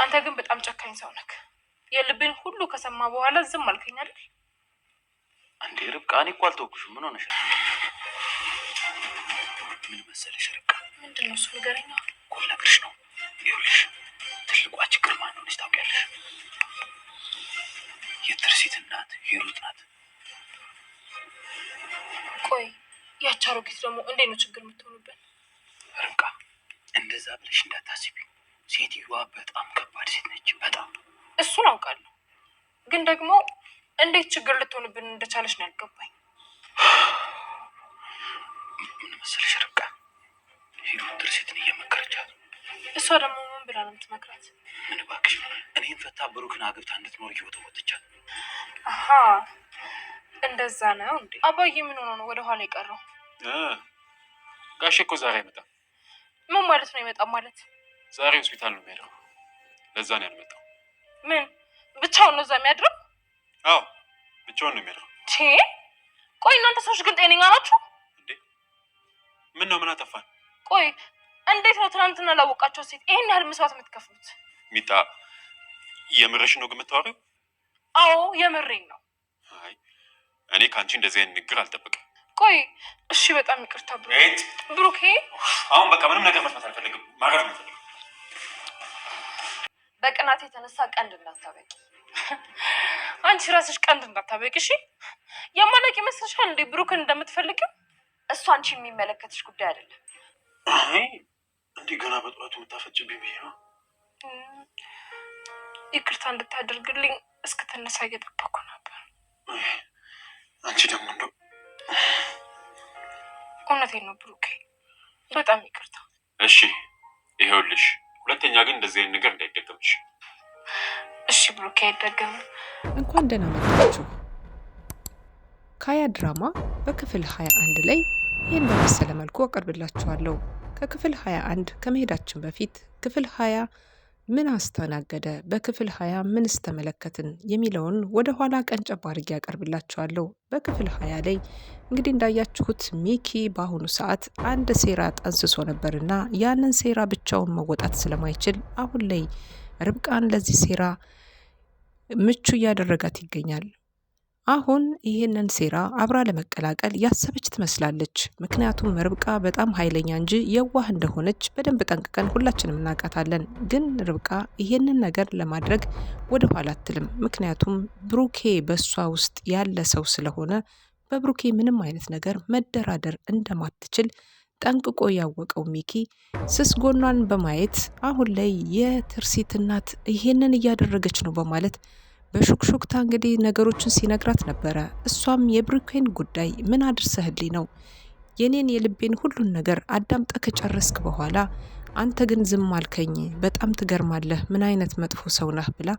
አንተ ግን በጣም ጨካኝ ሰው ነህ። የልብን ሁሉ ከሰማ በኋላ ዝም አልከኝ አይደል? አንዴ ርብቃ፣ እኔ እኮ አልተውኩሽም። ምን ሆነሽ? ምን መሰለሽ ርብቃ። ምንድን ነው እሱ? ንገረኝ። እኮ ልነግርሽ ነው። ይኸውልሽ ትልቋ ችግር ማን ሆነች ታውቂያለሽ? የትርሲት እናት ሂሩት ናት። ቆይ ያች አሮጊት ደግሞ እንዴት ነው ችግር የምትሆኑበት? ርብቃ እንደዛ ብለሽ እንዳታስቢ። ሴትዮዋ በጣም ከባድ ሴት ነች። በጣም እሱን አውቃለሁ፣ ግን ደግሞ እንዴት ችግር ልትሆንብን እንደቻለች ነው ያልገባኝ። ምን መሰለሽ ርብቃ፣ ሂሩት ትርሲትን እየመከረቻት። እሷ ደግሞ ምን ብላ ነው የምትመክራት? ምን እባክሽ፣ እኔም ፈታ ብሩክን አግብታ እንድትኖር እየወተወተቻት። አሀ እንደዛ ነው እንዴ? አባዬ ምን ሆኖ ነው ወደ ኋላ የቀረው? ጋሼ እኮ ዛሬ አይመጣም። ምን ማለት ነው አይመጣም ማለት? ዛሬ ሆስፒታል ነው የሚሄደው። ለዛ ነው ያልመጣው። ምን ብቻውን ነው እዛ የሚያድረው? አዎ ብቻውን ነው የሚያድረው። ቆይ እናንተ ሰዎች ግን ጤነኛ ናችሁ እንዴ? ምን ነው ምን አጠፋን? ቆይ እንዴት ነው ትናንትና ላወቃቸው ሴት ይሄን ያህል መስዋዕት የምትከፍሉት? ሚጣ የምርሽ ነው የምታወሪው? አዎ የምሬን ነው። አይ እኔ ከአንቺ እንደዚህ አይነት ንግግር አልጠብቅም። ቆይ እሺ በጣም ይቅርታ ብሩኬ። አሁን በቃ ምንም ነገር መስማት አልፈልግም። ማገር ነው። በቅናት የተነሳ ቀንድ እንዳታበቂ። አንቺ ራስሽ ቀንድ እንዳታበቂ እሺ። የማላውቅ ይመስልሻል እንዴ ብሩክን እንደምትፈልጊው? እሱ አንቺ የሚመለከትሽ ጉዳይ አይደለም። አይ እንዴ ገና በጠዋቱ የምታፈጭብኝ ብዬ ነው። ይቅርታ እንድታደርግልኝ እስክትነሳ እየጠበኩ ነበር። አንቺ ደግሞ እንደው እውነቴን ነው ብሩኬ፣ በጣም ይቅርታ። እሺ ይኸውልሽ፣ ሁለተኛ ግን እንደዚህ አይነት ነገር እንዳይደገምሽ። እሺ ብሩኬ፣ አይደገምም። እንኳን ደህና መጣችሁ። ካያ ድራማ በክፍል 21 ላይ ይህን በመሰለ መልኩ አቀርብላችኋለሁ። ከክፍል 21 ከመሄዳችን በፊት ክፍል 20 ምን አስተናገደ፣ በክፍል 20 ምን ስተመለከትን የሚለውን ወደ ኋላ ቀንጨብ አድርጌ ያቀርብላችኋለሁ። በክፍል 20 ላይ እንግዲህ እንዳያችሁት ሚኪ በአሁኑ ሰዓት አንድ ሴራ ጠንስሶ ነበርና ያንን ሴራ ብቻውን መወጣት ስለማይችል አሁን ላይ ርብቃን ለዚህ ሴራ ምቹ እያደረጋት ይገኛል። አሁን ይህንን ሴራ አብራ ለመቀላቀል ያሰበች ትመስላለች። ምክንያቱም ርብቃ በጣም ኃይለኛ እንጂ የዋህ እንደሆነች በደንብ ጠንቅቀን ሁላችንም እናውቃታለን። ግን ርብቃ ይህንን ነገር ለማድረግ ወደ ኋላ አትልም። ምክንያቱም ብሩኬ በሷ ውስጥ ያለ ሰው ስለሆነ በብሩኬ ምንም አይነት ነገር መደራደር እንደማትችል ጠንቅቆ ያወቀው ሚኪ ስስ ጎኗን በማየት አሁን ላይ የትርሲት እናት ይሄንን እያደረገች ነው በማለት በሹክሹክታ እንግዲህ ነገሮችን ሲነግራት ነበረ። እሷም የብሩኬን ጉዳይ ምን አድርሰህልኝ ነው የኔን የልቤን ሁሉን ነገር አዳምጠ ከጨረስክ በኋላ አንተ ግን ዝም አልከኝ፣ በጣም ትገርማለህ፣ ምን አይነት መጥፎ ሰው ነህ ብላ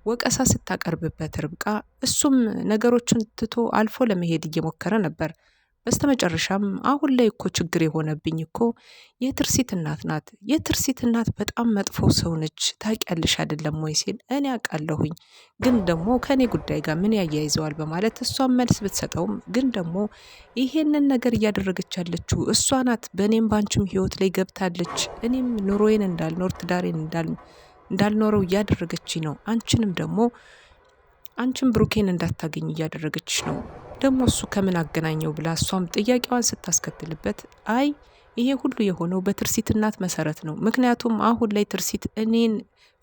ወቀሳ ስታቀርብበት ርብቃ እሱም ነገሮችን ትቶ አልፎ ለመሄድ እየሞከረ ነበር። በስተመጨረሻም አሁን ላይ እኮ ችግር የሆነብኝ እኮ የትርሲት እናት ናት። የትርሲት እናት በጣም መጥፎ ሰው ነች፣ ታውቂያለሽ አይደለም ወይ ሲል እኔ አውቃለሁኝ፣ ግን ደግሞ ከኔ ጉዳይ ጋር ምን ያያይዘዋል በማለት እሷን መልስ ብትሰጠውም ግን ደግሞ ይሄንን ነገር እያደረገች ያለችው እሷ ናት። በእኔም ባንቺም ህይወት ላይ ገብታለች። እኔም ኑሮዬን እንዳልኖር ትዳሬን እንዳልኖረው እያደረገች ነው። አንቺም ብሩኬን እንዳታገኝ እያደረገች ነው። ደግሞ እሱ ከምን አገናኘው ብላ እሷም ጥያቄዋን ስታስከትልበት አይ ይሄ ሁሉ የሆነው በትርሲት እናት መሰረት ነው። ምክንያቱም አሁን ላይ ትርሲት እኔን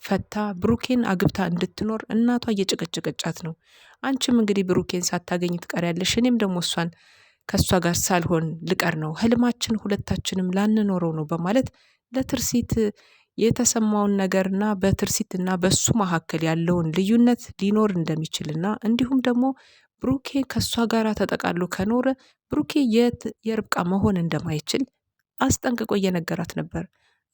ፈታ ብሩኬን አግብታ እንድትኖር እናቷ እየጨቀጨቀቻት ነው። አንቺም እንግዲህ ብሩኬን ሳታገኝ ትቀሪያለሽ፣ እኔም ደግሞ እሷን ከእሷ ጋር ሳልሆን ልቀር ነው፣ ህልማችን ሁለታችንም ላንኖረው ነው በማለት ለትርሲት የተሰማውን ነገርና በትርሲትና በሱ መካከል ያለውን ልዩነት ሊኖር እንደሚችልና እንዲሁም ደግሞ ብሩኬ ከእሷ ጋር ተጠቃሎ ከኖረ ብሩኬ የርብቃ መሆን እንደማይችል አስጠንቅቆ እየነገራት ነበር።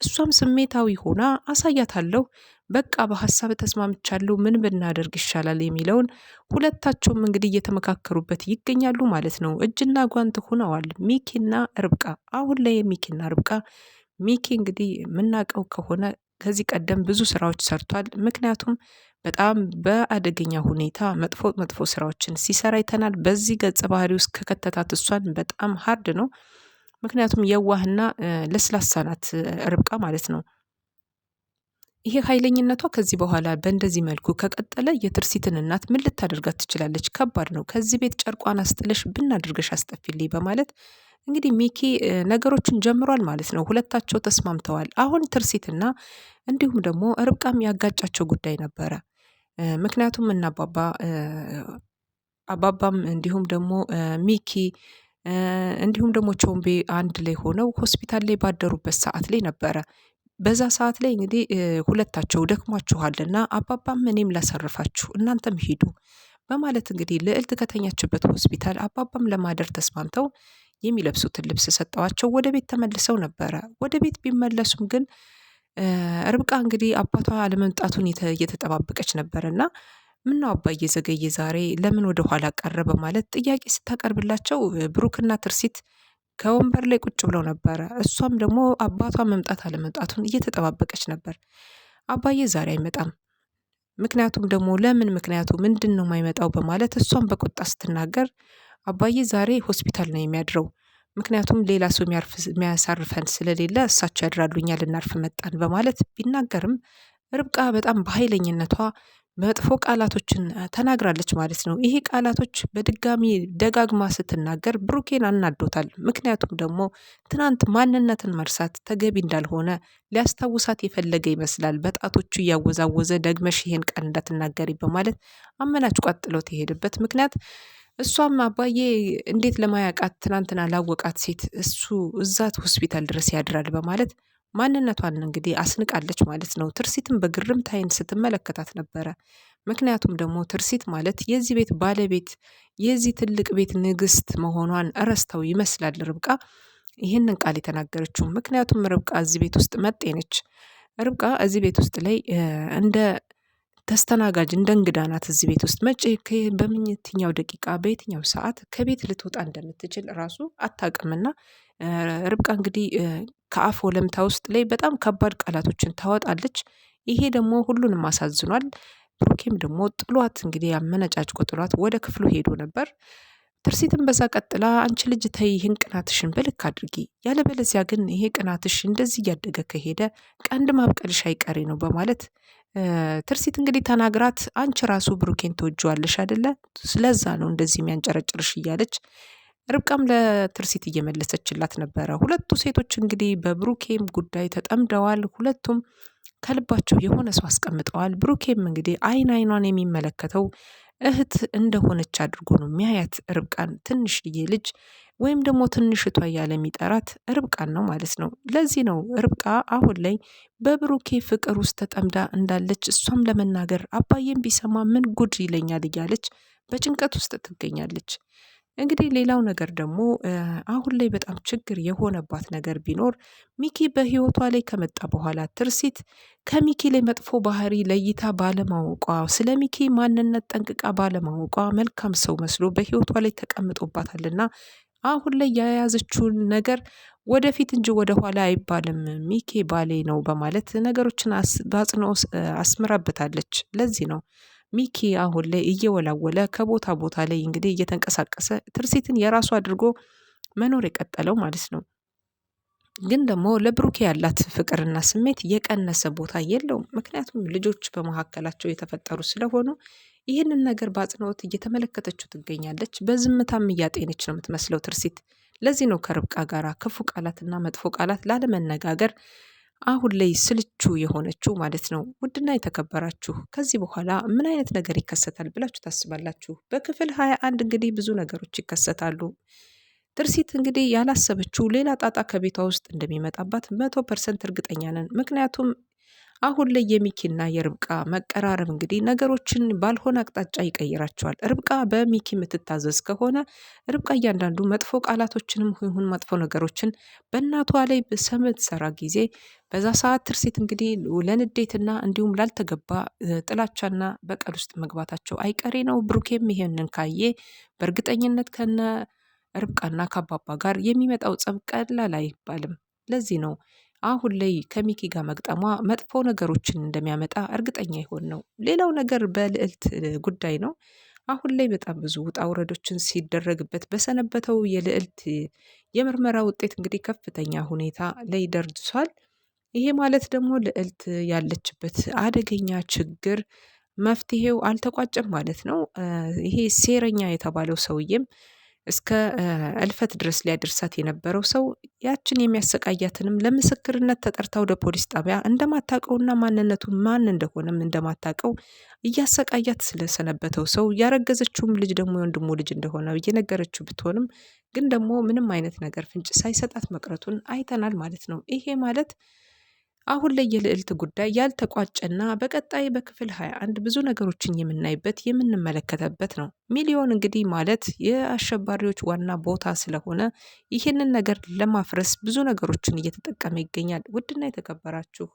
እሷም ስሜታዊ ሆና አሳያታለሁ፣ በቃ በሀሳብ ተስማምቻለሁ፣ ምን ብናደርግ ይሻላል የሚለውን ሁለታቸውም እንግዲህ እየተመካከሩበት ይገኛሉ ማለት ነው። እጅና ጓንት ሆነዋል ሚኪና ርብቃ። አሁን ላይ ሚኪና ርብቃ ሚኪ እንግዲህ የምናውቀው ከሆነ ከዚህ ቀደም ብዙ ስራዎች ሰርቷል። ምክንያቱም በጣም በአደገኛ ሁኔታ መጥፎ ስራዎችን ሲሰራ አይተናል። በዚህ ገጸ ባህሪ ውስጥ ከከተታት እሷን በጣም ሀርድ ነው። ምክንያቱም የዋህና ለስላሳ ናት ርብቃ ማለት ነው። ይሄ ኃይለኝነቷ ከዚህ በኋላ በእንደዚህ መልኩ ከቀጠለ የትርሲትን እናት ምን ልታደርጋት ትችላለች? ከባድ ነው። ከዚህ ቤት ጨርቋን አስጥለሽ ብን አድርገሽ አስጠፊልኝ በማለት እንግዲህ ሚኪ ነገሮችን ጀምሯል ማለት ነው። ሁለታቸው ተስማምተዋል። አሁን ትርሲትና እንዲሁም ደግሞ ርብቃም ያጋጫቸው ጉዳይ ነበረ። ምክንያቱም እና አባባም እንዲሁም ደግሞ ሚኪ እንዲሁም ደግሞ ቾምቤ አንድ ላይ ሆነው ሆስፒታል ላይ ባደሩበት ሰዓት ላይ ነበረ። በዛ ሰዓት ላይ እንግዲህ ሁለታቸው ደክሟችኋልና አባባም እኔም ላሳርፋችሁ እናንተም ሂዱ በማለት እንግዲህ ልዕልት ከተኛችበት ሆስፒታል አባባም ለማደር ተስማምተው የሚለብሱትን ልብስ ሰጠዋቸው ወደ ቤት ተመልሰው ነበረ። ወደ ቤት ቢመለሱም ግን ርብቃ እንግዲህ አባቷ አለመምጣቱን እየተጠባበቀች ነበር እና ምነው አባዬ ዘገየ ዛሬ ለምን ወደ ኋላ ቀረ በማለት ጥያቄ ስታቀርብላቸው ብሩክና ትርሲት ከወንበር ላይ ቁጭ ብለው ነበረ። እሷም ደግሞ አባቷ መምጣት አለመምጣቱን እየተጠባበቀች ነበር። አባዬ ዛሬ አይመጣም፣ ምክንያቱም ደግሞ ለምን ምክንያቱ ምንድን ነው የማይመጣው በማለት እሷም በቁጣ ስትናገር አባዬ ዛሬ ሆስፒታል ነው የሚያድረው፣ ምክንያቱም ሌላ ሰው የሚያሳርፈን ስለሌለ እሳቸው ያድራሉ፣ እኛ ልናርፍ መጣን በማለት ቢናገርም ርብቃ በጣም በኃይለኝነቷ መጥፎ ቃላቶችን ተናግራለች ማለት ነው። ይሄ ቃላቶች በድጋሚ ደጋግማ ስትናገር ብሩኬን አናዶታል። ምክንያቱም ደግሞ ትናንት ማንነትን መርሳት ተገቢ እንዳልሆነ ሊያስታውሳት የፈለገ ይመስላል። በጣቶቹ እያወዛወዘ ደግመሽ ይሄን ቃል እንዳትናገሪ በማለት አመናጭቋት ጥሎት የሄደበት ምክንያት እሷም አባዬ እንዴት ለማያውቃት ትናንትና ላወቃት ሴት እሱ እዛት ሆስፒታል ድረስ ያድራል በማለት ማንነቷን እንግዲህ አስንቃለች ማለት ነው። ትርሲትን በግርምት ዓይን ስትመለከታት ነበረ። ምክንያቱም ደግሞ ትርሲት ማለት የዚህ ቤት ባለቤት የዚህ ትልቅ ቤት ንግስት መሆኗን እረስተው ይመስላል ርብቃ ይህንን ቃል የተናገረችው። ምክንያቱም ርብቃ እዚህ ቤት ውስጥ መጤ ነች። ርብቃ እዚህ ቤት ውስጥ ላይ እንደ ተስተናጋጅ እንደ እንግዳ ናት። እዚህ ቤት ውስጥ መቼ በምንትኛው ደቂቃ በየትኛው ሰዓት ከቤት ልትወጣ እንደምትችል ራሱ አታውቅምና ርብቃ እንግዲህ ከአፍ ወለምታ ውስጥ ላይ በጣም ከባድ ቃላቶችን ታወጣለች። ይሄ ደግሞ ሁሉንም አሳዝኗል። ብሩኬም ደግሞ ጥሏት እንግዲህ አመነጫጭቆ ጥሏት ወደ ክፍሉ ሄዶ ነበር። ትርሲትም በዛ ቀጥላ አንቺ ልጅ ተይ ይህን ቅናትሽን በልክ አድርጊ፣ ያለበለዚያ ግን ይሄ ቅናትሽ እንደዚህ እያደገ ከሄደ ቀንድ ማብቀልሽ አይቀሬ ነው በማለት ትርሲት እንግዲህ ተናግራት አንቺ ራሱ ብሩኬን ትወጂዋለሽ አይደለ? ስለዛ ነው እንደዚህ የሚያንጨረጭርሽ እያለች ርብቃም ለትርሲት እየመለሰችላት ነበረ። ሁለቱ ሴቶች እንግዲህ በብሩኬም ጉዳይ ተጠምደዋል። ሁለቱም ከልባቸው የሆነ ሰው አስቀምጠዋል። ብሩኬም እንግዲህ አይኗን የሚመለከተው እህት እንደሆነች አድርጎ ነው የሚያያት ርብቃን። ትንሽዬ ልጅ ወይም ደግሞ ትንሽቷ እያለ የሚጠራት ርብቃን ነው ማለት ነው። ለዚህ ነው ርብቃ አሁን ላይ በብሩኬ ፍቅር ውስጥ ተጠምዳ እንዳለች እሷም ለመናገር አባዬም ቢሰማ ምን ጉድ ይለኛል እያለች በጭንቀት ውስጥ ትገኛለች። እንግዲህ ሌላው ነገር ደግሞ አሁን ላይ በጣም ችግር የሆነባት ነገር ቢኖር ሚኪ በህይወቷ ላይ ከመጣ በኋላ ትርሲት ከሚኪ ላይ መጥፎ ባህሪ ለይታ ባለማወቋ ስለ ሚኪ ማንነት ጠንቅቃ ባለማወቋ መልካም ሰው መስሎ በህይወቷ ላይ ተቀምጦባታልና አሁን ላይ የያዘችውን ነገር ወደፊት እንጂ ወደ ኋላ አይባልም፣ ሚኪ ባሌ ነው በማለት ነገሮችን በአጽንኦት አስምራበታለች። ለዚህ ነው ሚኪ አሁን ላይ እየወላወለ ከቦታ ቦታ ላይ እንግዲህ እየተንቀሳቀሰ ትርሲትን የራሱ አድርጎ መኖር የቀጠለው ማለት ነው። ግን ደግሞ ለብሩኬ ያላት ፍቅርና ስሜት የቀነሰ ቦታ የለውም። ምክንያቱም ልጆች በመካከላቸው የተፈጠሩ ስለሆኑ ይህንን ነገር በአጽንኦት እየተመለከተችው ትገኛለች። በዝምታም እያጤነች ነው የምትመስለው ትርሲት። ለዚህ ነው ከርብቃ ጋር ክፉ ቃላትና መጥፎ ቃላት ላለመነጋገር አሁን ላይ ስልቹ የሆነችው ማለት ነው። ውድና የተከበራችሁ ከዚህ በኋላ ምን አይነት ነገር ይከሰታል ብላችሁ ታስባላችሁ? በክፍል 21 እንግዲህ ብዙ ነገሮች ይከሰታሉ። ትርሲት እንግዲህ ያላሰበችው ሌላ ጣጣ ከቤቷ ውስጥ እንደሚመጣባት 100% እርግጠኛ ነን። ምክንያቱም አሁን ላይ የሚኪና የርብቃ መቀራረብ እንግዲህ ነገሮችን ባልሆነ አቅጣጫ ይቀይራቸዋል። ርብቃ በሚኪ የምትታዘዝ ከሆነ ርብቃ እያንዳንዱ መጥፎ ቃላቶችንም ይሁን መጥፎ ነገሮችን በእናቷ ላይ በምትሰራ ጊዜ በዛ ሰዓት ትርሲት እንግዲህ ለንዴትና እንዲሁም ላልተገባ ጥላቻና በቀል ውስጥ መግባታቸው አይቀሬ ነው። ብሩኬም ይሄንን ካየ በእርግጠኝነት ከነ ርብቃና ከአባባ ጋር የሚመጣው ጸብ ቀላል አይባልም። ለዚህ ነው አሁን ላይ ከሚኪ ጋር መግጠሟ መጥፎ ነገሮችን እንደሚያመጣ እርግጠኛ ይሆን ነው። ሌላው ነገር በልዕልት ጉዳይ ነው። አሁን ላይ በጣም ብዙ ውጣ ውረዶችን ሲደረግበት በሰነበተው የልዕልት የምርመራ ውጤት እንግዲህ ከፍተኛ ሁኔታ ላይ ደርሷል። ይሄ ማለት ደግሞ ልዕልት ያለችበት አደገኛ ችግር መፍትሄው አልተቋጨም ማለት ነው። ይሄ ሴረኛ የተባለው ሰውዬም እስከ እልፈት ድረስ ሊያደርሳት የነበረው ሰው ያችን የሚያሰቃያትንም ለምስክርነት ተጠርታ ወደ ፖሊስ ጣቢያ እንደማታውቀውና ማንነቱ ማን እንደሆነም እንደማታውቀው እያሰቃያት ስለሰነበተው ሰው ያረገዘችውም ልጅ ደግሞ የወንድሙ ልጅ እንደሆነ እየነገረችው ብትሆንም ግን ደግሞ ምንም አይነት ነገር ፍንጭ ሳይሰጣት መቅረቱን አይተናል ማለት ነው። ይሄ ማለት አሁን ላይ የልዕልት ጉዳይ ያልተቋጨና በቀጣይ በክፍል 21 ብዙ ነገሮችን የምናይበት የምንመለከተበት ነው። ሚሊዮን እንግዲህ ማለት የአሸባሪዎች ዋና ቦታ ስለሆነ ይህንን ነገር ለማፍረስ ብዙ ነገሮችን እየተጠቀመ ይገኛል። ውድና የተከበራችሁ